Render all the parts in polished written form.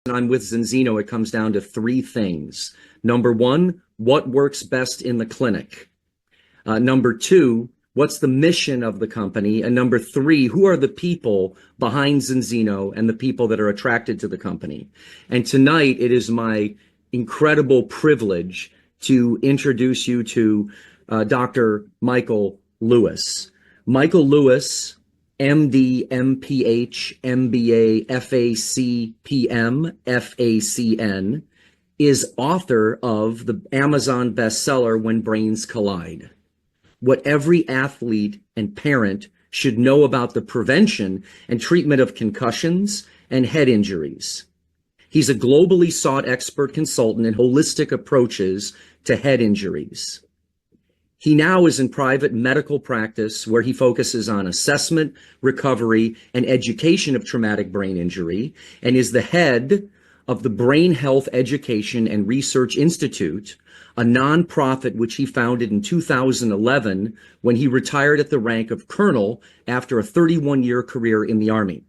I'm with Zinzino, it comes down to three things. Number one, what works best in the clinic? Number two, what's the mission of the company? And number three, who are the people behind Zinzino and the people that are attracted to the company? And tonight, it is my incredible privilege to introduce you to Dr. Michael Lewis. Michael Lewis, MD, MPH, MBA, FAC, PM, FACN, is author of the Amazon bestseller, When Brains Collide. What every athlete and parent should know about the prevention and treatment of concussions and head injuries. He's a globally sought expert consultant in holistic approaches to head injuries. He now is in private medical practice where he focuses on assessment, recovery, and education of traumatic brain injury, and is the head of the Brain Health Education and Research Institute, a nonprofit which he founded in 2011 when he retired at the rank of colonel after a 31-year career in the Army.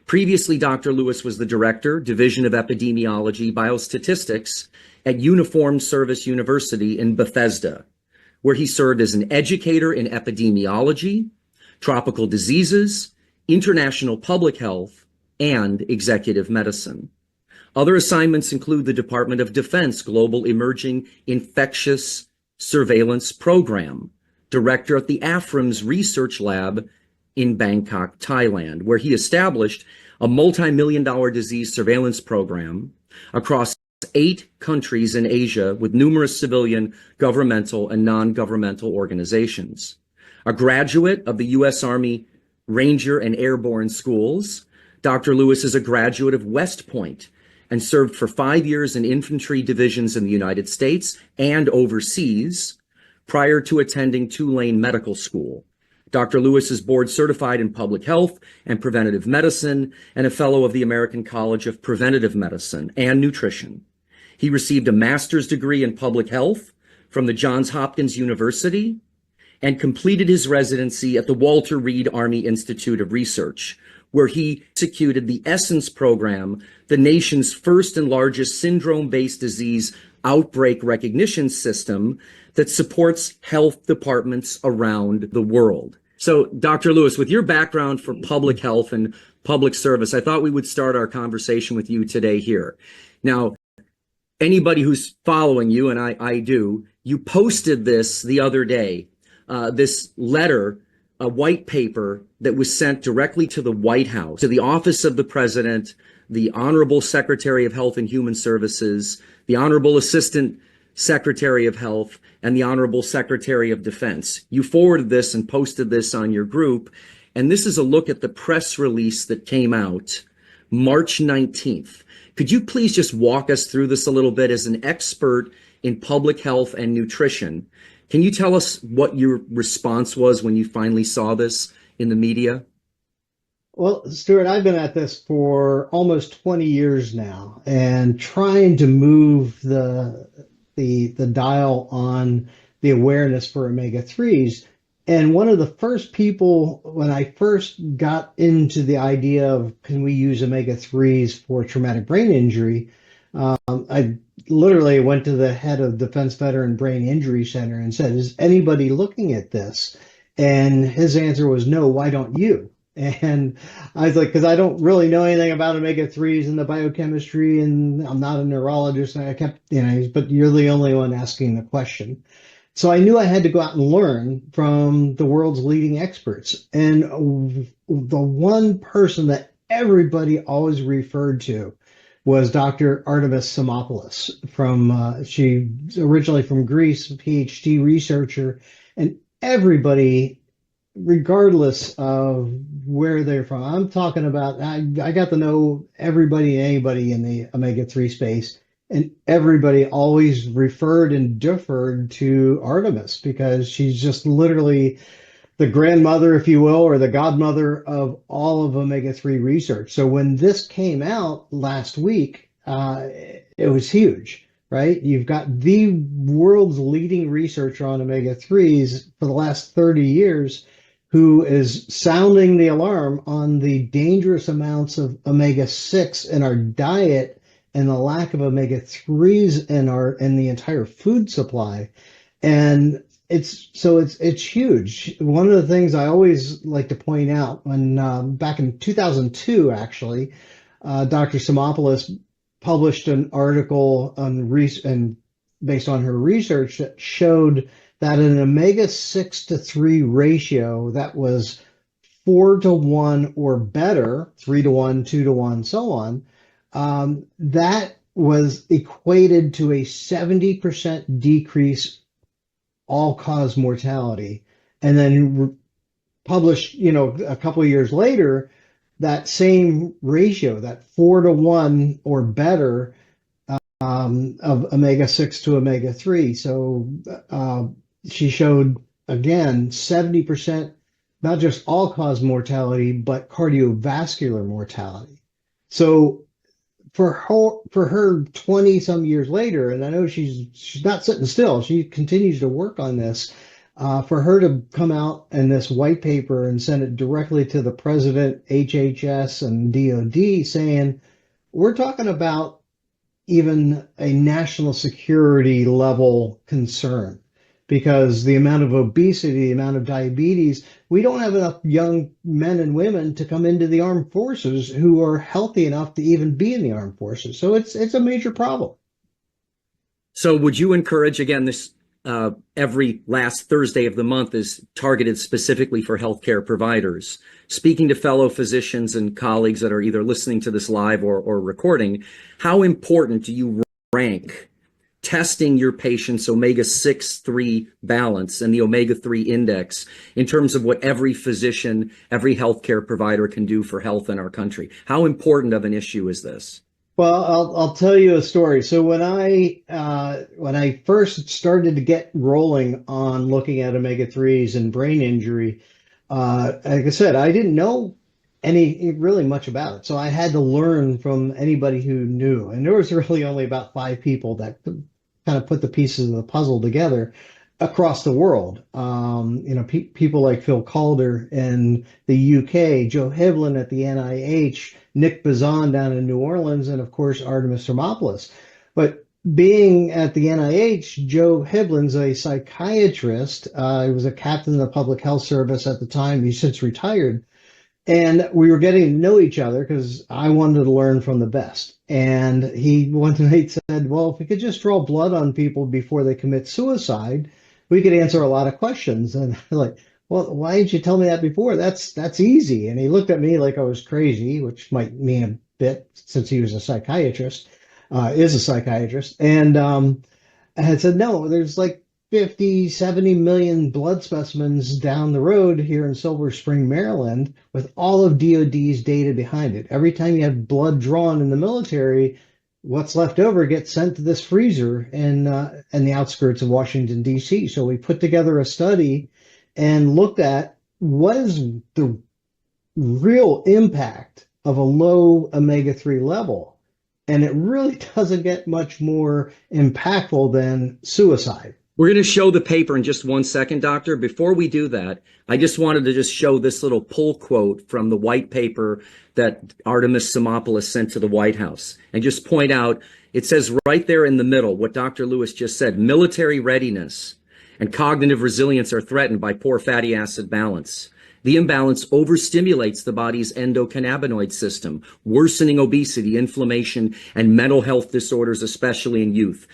Previously, Dr. Lewis was the director, Division of Epidemiology, Biostatistics at Uniformed Service University in Bethesda, where he served as an educator in epidemiology, tropical diseases, international public health, and executive medicine. Other assignments include the Department of Defense Global Emerging Infectious Surveillance Program, director at the AFRIMS Research Lab in Bangkok, Thailand, where he established a multi-million-dollar disease surveillance program across 8 countries in Asia with numerous civilian, governmental, and non-governmental organizations. A graduate of the U.S. Army Ranger and Airborne Schools, Dr. Lewis is a graduate of West Point and served for 5 years in infantry divisions in the United States and overseas prior to attending Tulane Medical School. Dr. Lewis is board certified in public health and preventative medicine and a fellow of the American College of Preventive Medicine and Nutrition. He received a master's degree in public health from the Johns Hopkins University and completed his residency at the Walter Reed Army Institute of Research, where he executed the ESSENCE program, the nation's first and largest syndrome-based disease outbreak recognition system that supports health departments around the world. So, Dr. Lewis, with your background for public health and public service, I thought we would start our conversation with you today here. Now, anybody who's following you, and I do, you posted this the other day, this letter, a white paper that was sent directly to the White House, to the Office of the President, the Honorable Secretary of Health and Human Services, the Honorable Assistant Secretary of Health, and the Honorable Secretary of Defense. You forwarded this and posted this on your group, and this is a look at the press release that came out March 19th. Could you please just walk us through this a little bit as an expert in public health and nutrition? Can you tell us what your response was when you finally saw this in the media? Well, Stuart, I've been at this for almost 20 years now and trying to move the dial on the awareness for omega-3s. And one of the first people, when I first got into the idea of can we use omega-3s for traumatic brain injury, I literally went to the head of Defense Veteran Brain Injury Center and said, is anybody looking at this? And his answer was, no, why don't you? And I was like, because I don't really know anything about omega-3s and the biochemistry, and I'm not a neurologist. And I kept, but you're the only one asking the question. So I knew I had to go out and learn from the world's leading experts. And the one person that everybody always referred to was Dr. Artemis Simopoulos she's originally from Greece, a PhD researcher, and everybody, regardless of where they're from, I'm talking about, I got to know everybody and anybody in the omega-3 space, and everybody always referred and deferred to Artemis because she's just literally the grandmother, if you will, or the godmother of all of omega-3 research. So when this came out last week, it was huge, right? You've got the world's leading researcher on omega-3s for the last 30 years who is sounding the alarm on the dangerous amounts of omega-6 in our diet and the lack of omega-3s in the entire food supply. And it's huge. One of the things I always like to point out, when back in 2002, actually, Dr. Simopoulos published an article and based on her research that showed that an omega-6 to 3 ratio that was 4-to-1 or better, 3-to-1, 2-to-1, so on, that was equated to a 70% decrease all-cause mortality. And then published, a couple of years later, that same ratio, that 4-to-1 or better, of omega-6 to omega-3. So she showed, again, 70%, not just all-cause mortality, but cardiovascular mortality. So for her 20 some years later, and I know she's not sitting still, she continues to work on this, for her to come out in this white paper and send it directly to the president, HHS, and DOD, saying, we're talking about even a national security level concern, because the amount of obesity, the amount of diabetes, we don't have enough young men and women to come into the armed forces who are healthy enough to even be in the armed forces. So it's a major problem. So would you encourage, again, this every last Thursday of the month is targeted specifically for healthcare providers, speaking to fellow physicians and colleagues that are either listening to this live or recording, how important do you rank testing your patient's omega-6-3 balance and the omega-3 index in terms of what every physician, every healthcare provider can do for health in our country? How important of an issue is this? Well, I'll tell you a story. So when I first started to get rolling on looking at omega-3s and brain injury, like I said, I didn't know really much about it. So I had to learn from anybody who knew. And there was really only about 5 people that kind of put the pieces of the puzzle together across the world. People like Phil Calder in the UK, Joe Hibbelin at the NIH, Nick Bazan down in New Orleans, and of course, Artemis Thermopoulos. But being at the NIH, Joe Hibbelin's a psychiatrist. He was a captain of the public health service at the time. He's since retired. And we were getting to know each other because I wanted to learn from the best. And he one night said, well, if we could just draw blood on people before they commit suicide, we could answer a lot of questions. And I'm like, well, why didn't you tell me that before? That's easy. And he looked at me like I was crazy, which might mean a bit since he was a psychiatrist, is a psychiatrist. And I had said, no, there's like 50, 70 million blood specimens down the road here in Silver Spring, Maryland, with all of DOD's data behind it. Every time you have blood drawn in the military, what's left over gets sent to this freezer in the outskirts of Washington, D.C. So we put together a study and looked at what is the real impact of a low omega-3 level. And it really doesn't get much more impactful than suicide. We're going to show the paper in just one second, Doctor. Before we do that, I just wanted to just show this little pull quote from the white paper that Artemis Thermopoulos sent to the White House, and just point out, it says right there in the middle what Dr. Lewis just said: military readiness and cognitive resilience are threatened by poor fatty acid balance. The imbalance overstimulates the body's endocannabinoid system, worsening obesity, inflammation, and mental health disorders, especially in youth.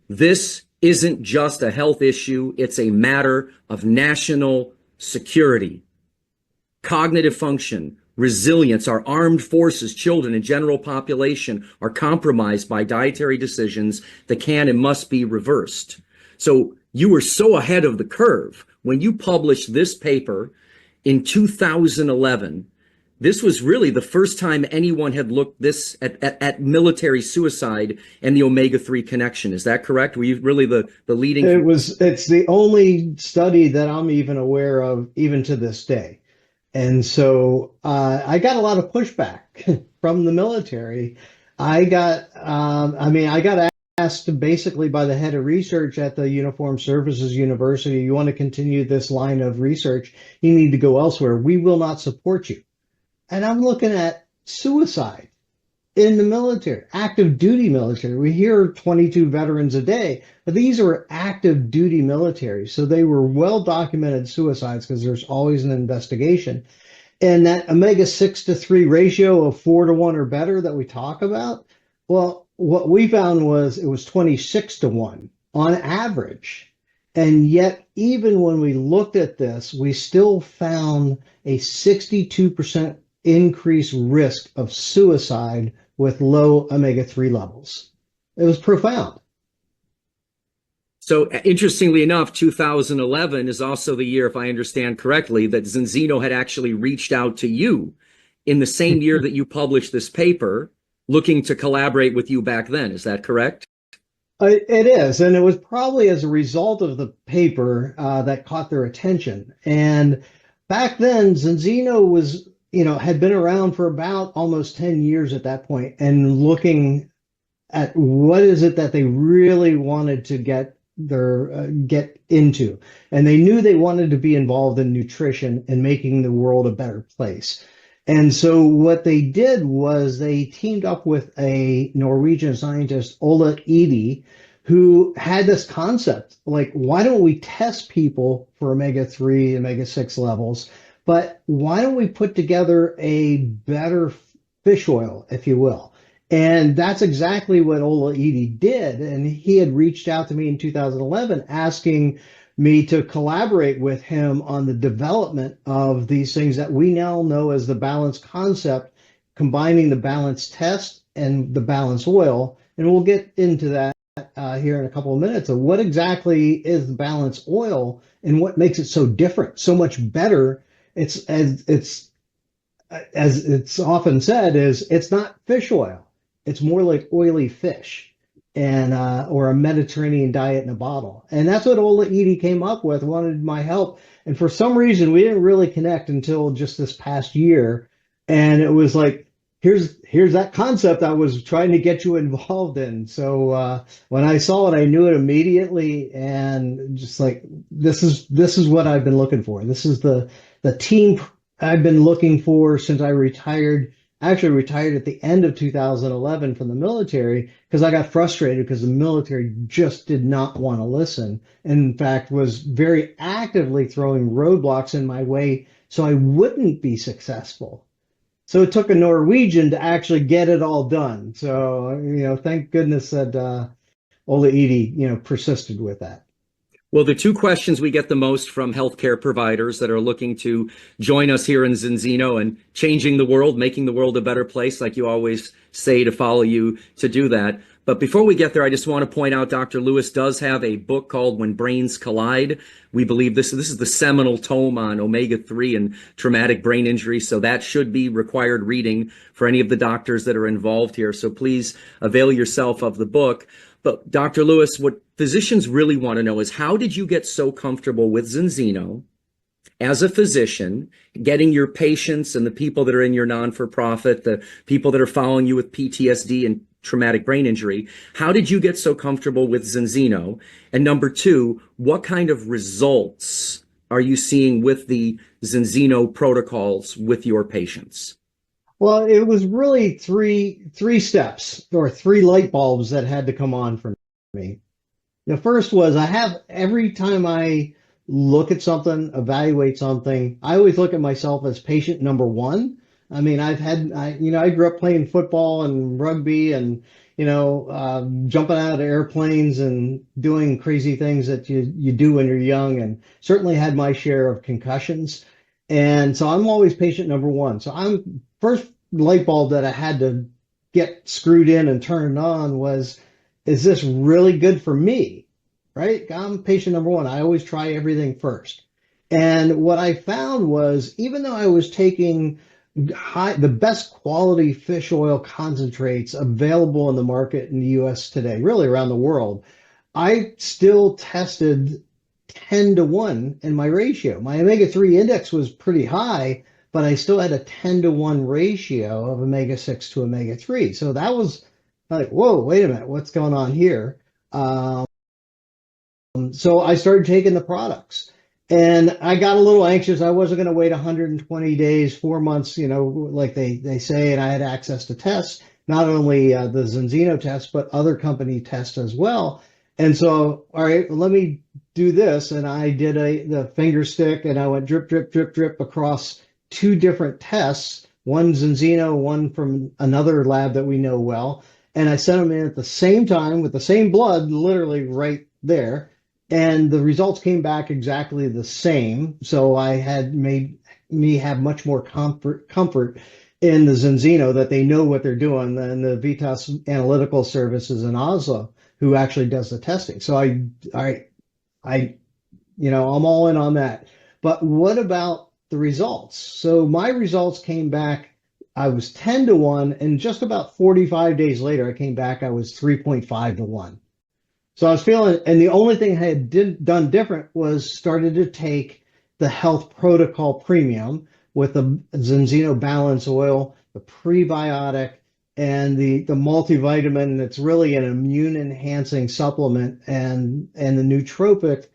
This isn't just a health issue, it's a matter of national security. Cognitive function, resilience, our armed forces, children, and general population are compromised by dietary decisions that can and must be reversed. So you were so ahead of the curve when you published this paper in 2011. This was really the first time anyone had looked this at military suicide and the omega-3 connection. Is that correct? Were you really the leading? It's the only study that I'm even aware of, even to this day. And so I got a lot of pushback from the military. I got asked basically by the head of research at the Uniformed Services University, you want to continue this line of research, you need to go elsewhere. We will not support you. And I'm looking at suicide in the military, active duty military. We hear 22 veterans a day, but these are active duty military. So they were well documented suicides because there's always an investigation. And that omega-6 to 3 ratio of 4 to 1 or better that we talk about, well, what we found was it was 26 to 1 on average. And yet, even when we looked at this, we still found a 62% increased risk of suicide with low omega-3 levels. It was profound. So interestingly enough, 2011 is also the year, if I understand correctly, that Zinzino had actually reached out to you in the same year that you published this paper, looking to collaborate with you back then. Is that correct? It is. And it was probably as a result of the paper that caught their attention. And back then, Zinzino was, had been around for about almost 10 years at that point and looking at what is it that they really wanted to get into. And they knew they wanted to be involved in nutrition and making the world a better place. And so what they did was they teamed up with a Norwegian scientist, Ola Edie, who had this concept, like, why don't we test people for omega-3, omega-6 levels, but why don't we put together a better fish oil, if you will? And that's exactly what Ola Edie did. And he had reached out to me in 2011 asking me to collaborate with him on the development of these things that we now know as the balance concept, combining the balance test and the balance oil. And we'll get into that here in a couple of minutes of what exactly is the balance oil and what makes it so different, so much better. As it's often said, it's not fish oil. It's more like oily fish and or a Mediterranean diet in a bottle. And that's what Ola Edie came up with, wanted my help. And for some reason, we didn't really connect until just this past year. And it was like, here's that concept I was trying to get you involved in. So when I saw it, I knew it immediately. And just like, this is what I've been looking for. This is the team I've been looking for since I retired. Actually retired at the end of 2011 from the military because I got frustrated because the military just did not want to listen. In fact, was very actively throwing roadblocks in my way so I wouldn't be successful. So it took a Norwegian to actually get it all done. So, thank goodness that Ola Edie, persisted with that. Well, the two questions we get the most from healthcare providers that are looking to join us here in Zinzino and changing the world, making the world a better place, like you always say, to follow you to do that. But before we get there, I just want to point out Dr. Lewis does have a book called When Brains Collide. We believe this is the seminal tome on omega-3 and traumatic brain injury. So that should be required reading for any of the doctors that are involved here. So please avail yourself of the book. But Dr. Lewis, what physicians really want to know is, how did you get so comfortable with Zinzino as a physician, getting your patients and the people that are in your non-for-profit, the people that are following you with PTSD and traumatic brain injury, how did you get so comfortable with Zinzino? And number two, what kind of results are you seeing with the Zinzino protocols with your patients? Well, it was really three steps or three light bulbs that had to come on for me. The first was every time I look at something, evaluate something, I always look at myself as patient number one. I mean, I grew up playing football and rugby and, jumping out of airplanes and doing crazy things that you do when you're young, and certainly had my share of concussions. And so I'm always patient number one. So first light bulb that I had to get screwed in and turned on was, is this really good for me? Right? I'm patient number one. I always try everything first. And what I found was, even though I was taking the best quality fish oil concentrates available in the market in the US today, really around the world, I still tested 10 to 1 in my ratio. My omega-3 index was pretty high, but I still had a 10 to 1 ratio of omega-6 to omega-3. So that was like, whoa, wait a minute, what's going on here? So I started taking the products and I got a little anxious. I wasn't going to wait 120 days, 4 months, like they say. And I had access to tests, not only the Zinzino test, but other company tests as well. And so, all right, let me do this. And I did the finger stick and I went drip, drip, drip, drip across two different tests, one Zinzino, one from another lab that we know well. And I sent them in at the same time with the same blood, literally right there. And the results came back exactly the same. So I had made me have much more comfort in the Zinzino that they know what they're doing than the Vitas Analytical Services in Oslo, who actually does the testing. So I'm all in on that. But what about the results? So my results came back. I was 10 to 1, and just about 45 days later, I came back, I was 3.5 to 1. So I was feeling, and the only thing I had done different was started to take the health protocol premium with the Zinzino balance oil, the prebiotic, and the multivitamin that's really an immune enhancing supplement, and the nootropic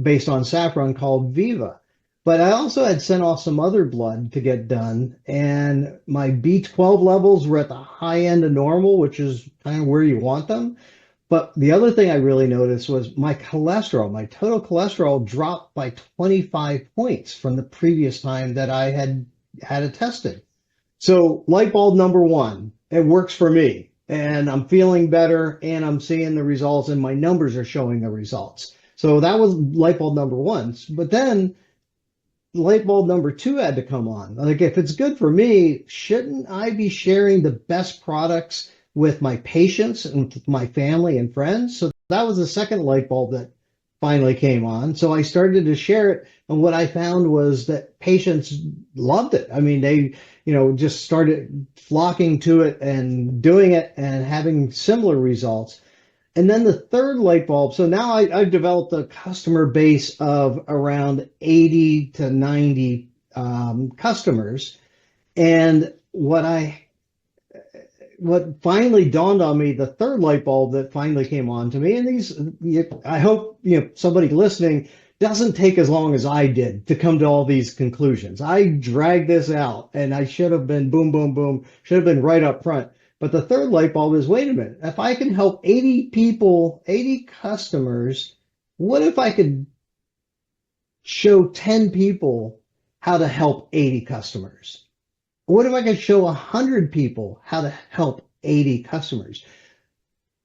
based on saffron called Viva. But I also had sent off some other blood to get done, and my B12 levels were at the high end of normal, which is kind of where you want them. But the other thing I really noticed was my cholesterol, my total cholesterol dropped by 25 points from the previous time that I had it tested. So light bulb number one, it works for me and I'm feeling better and I'm seeing the results and my numbers are showing the results. So that was light bulb number one. But then light bulb number two had to come on. Like, if it's good for me, shouldn't I be sharing the best products with my patients and my family and friends? So that was the second light bulb that finally came on. So I started to share it. And what I found was that patients loved it. I mean, they, just started flocking to it and doing it and having similar results. And then the third light bulb. So now I've developed a customer base of around 80 to 90 customers. And what finally dawned on me, the third light bulb that finally came on to me, and I hope somebody listening doesn't take as long as I did to come to all these conclusions. I dragged this out, and I should have been boom, boom, boom, should have been right up front. But the third light bulb is, wait a minute, if I can help 80 people, 80 customers, what if I could show 10 people how to help 80 customers? What if I could show 100 people how to help 80 customers?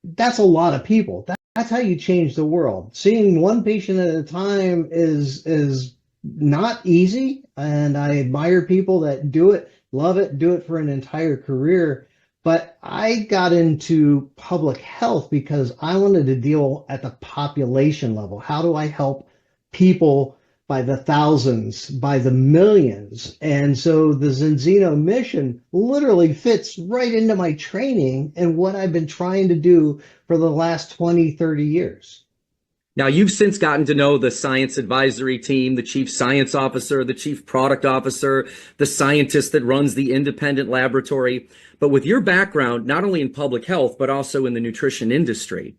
That's a lot of people. That's how you change the world. Seeing one patient at a time is not easy, and I admire people that do it, love it, do it for an entire career. But I got into public health because I wanted to deal at the population level. How do I help people by the thousands, by the millions? And so the Zinzino mission literally fits right into my training and what I've been trying to do for the last 20, 30 years. Now, you've since gotten to know the science advisory team, the chief science officer, the chief product officer, the scientist that runs the independent laboratory. But with your background, not only in public health, but also in the nutrition industry,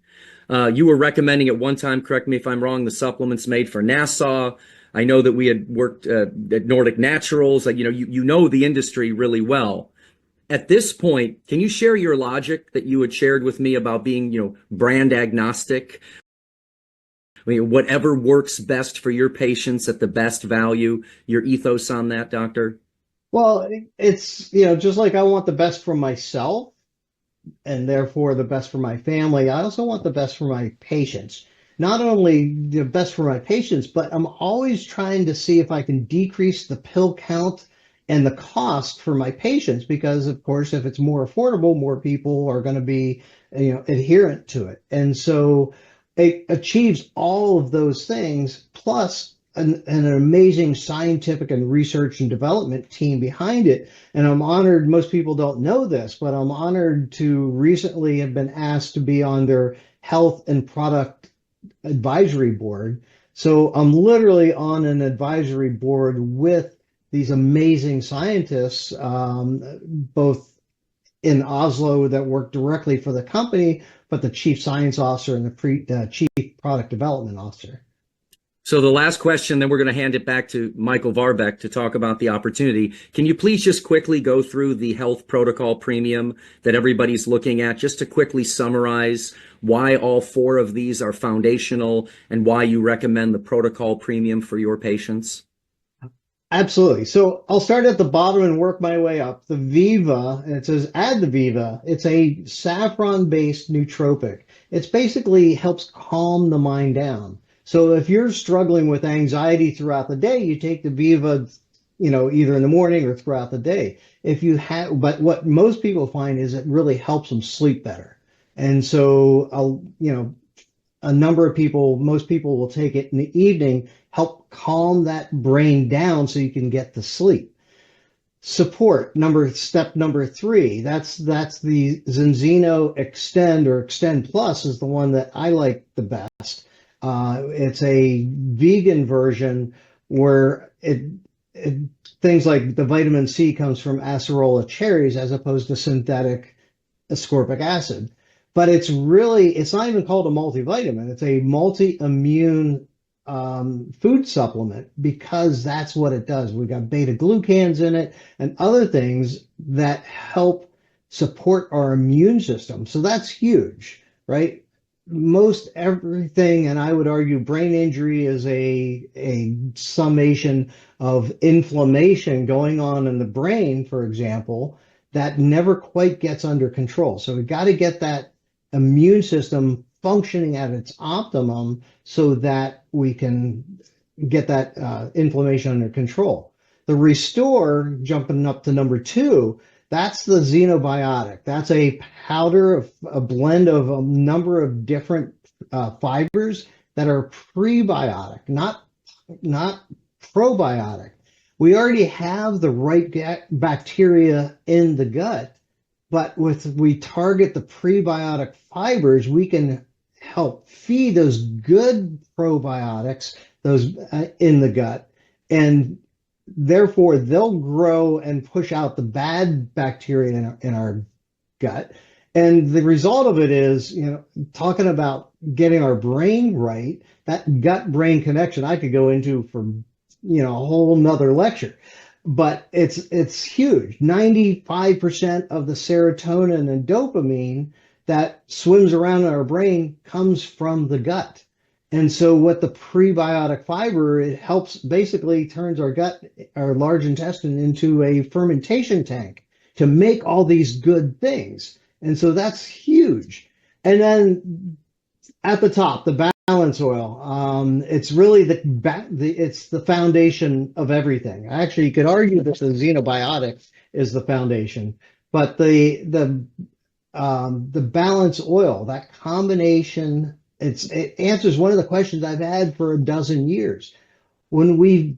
you were recommending at one time, correct me if I'm wrong, the supplements made for NASA. I know that we had worked at Nordic Naturals. You know the industry really well. At this point, can you share your logic that you had shared with me about being, brand agnostic? I mean, whatever works best for your patients at the best value, your ethos on that, doctor? Well, it's, just like I want the best for myself and therefore the best for my family, I also want the best for my patients. Not only the best for my patients, but I'm always trying to see if I can decrease the pill count and the cost for my patients, because of course, if it's more affordable, more people are going to be, adherent to it. And so it achieves all of those things, plus an amazing scientific and research and development team behind it. And I'm honored, most people don't know this, but I'm honored to recently have been asked to be on their health and product advisory board. So I'm literally on an advisory board with these amazing scientists, both in Oslo that work directly for the company, but the chief science officer and the chief product development officer. So the last question, then we're going to hand it back to Michael Varbeck to talk about the opportunity. Can you please just quickly go through the health protocol premium that everybody's looking at, just to quickly summarize why all four of these are foundational and why you recommend the protocol premium for your patients? Absolutely. So I'll start at the bottom and work my way up. The Viva, and it says add the Viva. It's a saffron-based nootropic. It's basically helps calm the mind down. So if you're struggling with anxiety throughout the day, you take the Viva, either in the morning or throughout the day. But what most people find is it really helps them sleep better. And so, a number of people, most people will take it in the evening, help calm that brain down so you can get to sleep. Support, step number 3, that's the Zinzino Extend, or Extend Plus is the one that I like the best. It's a vegan version where things like the vitamin C comes from acerola cherries as opposed to synthetic ascorbic acid. But it's not even called a multivitamin. It's a multi-immune food supplement, because that's what it does. We got beta glucans in it and other things that help support our immune system. So that's huge, right? Most everything, and I would argue brain injury is a summation of inflammation going on in the brain, for example, that never quite gets under control. So we've got to get that immune system functioning at its optimum so that we can get that inflammation under control. The Restore, jumping up to number 2, that's the Xenobiotic. That's a powder, a blend of a number of different fibers that are prebiotic, not probiotic. We already have the right bacteria in the gut, but we target the prebiotic fibers, we can help feed those good probiotics, those in the gut, and therefore they'll grow and push out the bad bacteria in our gut. And the result of it is, talking about getting our brain right, that gut-brain connection I could go into for, a whole nother lecture. But it's huge. 95% of the serotonin and dopamine that swims around in our brain comes from the gut. And so what the prebiotic fiber, it helps, basically turns our gut, our large intestine, into a fermentation tank to make all these good things. And so that's huge. And then at the top, the balance oil, it's really it's the foundation of everything. Actually, you could argue that the Xenobiotic is the foundation, but the balance oil, that combination, it answers one of the questions I've had for a dozen years. When we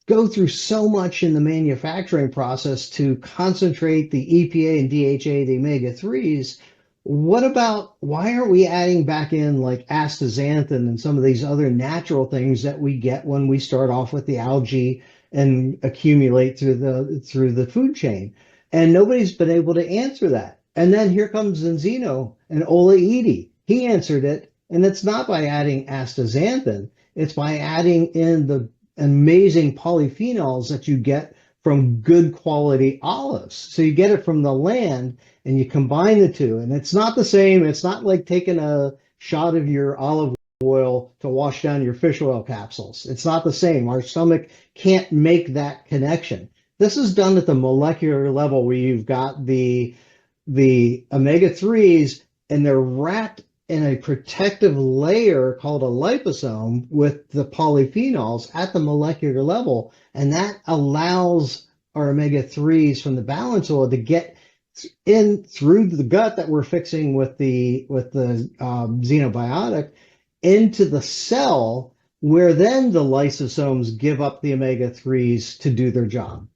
go through so much in the manufacturing process to concentrate the EPA and DHA, the omega-3s, why aren't we adding back in like astaxanthin and some of these other natural things that we get when we start off with the algae and accumulate through the food chain? And nobody's been able to answer that. And then here comes Zinzino and Ola Edie. He answered it, and it's not by adding astaxanthin. It's by adding in the amazing polyphenols that you get from good quality olives. So you get it from the land and you combine the two, and it's not the same. It's not like taking a shot of your olive oil to wash down your fish oil capsules. It's not the same. Our stomach can't make that connection. This is done at the molecular level, where you've got the omega-3s, and they're wrapped in a protective layer called a liposome with the polyphenols at the molecular level. And that allows our omega-3s from the balance oil to get in through the gut that we're fixing with the Xenobiotic into the cell, where then the lysosomes give up the omega-3s to do their job.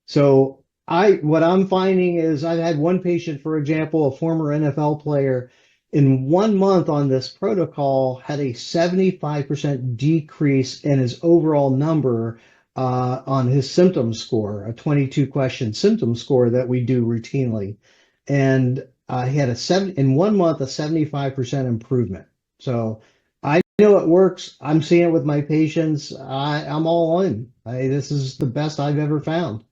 So what I'm finding is, I've had one patient, for example, a former NFL player, in 1 month on this protocol had a 75% decrease in his overall number on his symptom score, a 22-question symptom score that we do routinely. and he had in 1 month a 75% improvement. So I know it works. I'm seeing it with my patients. I'm all in. This is the best I've ever found.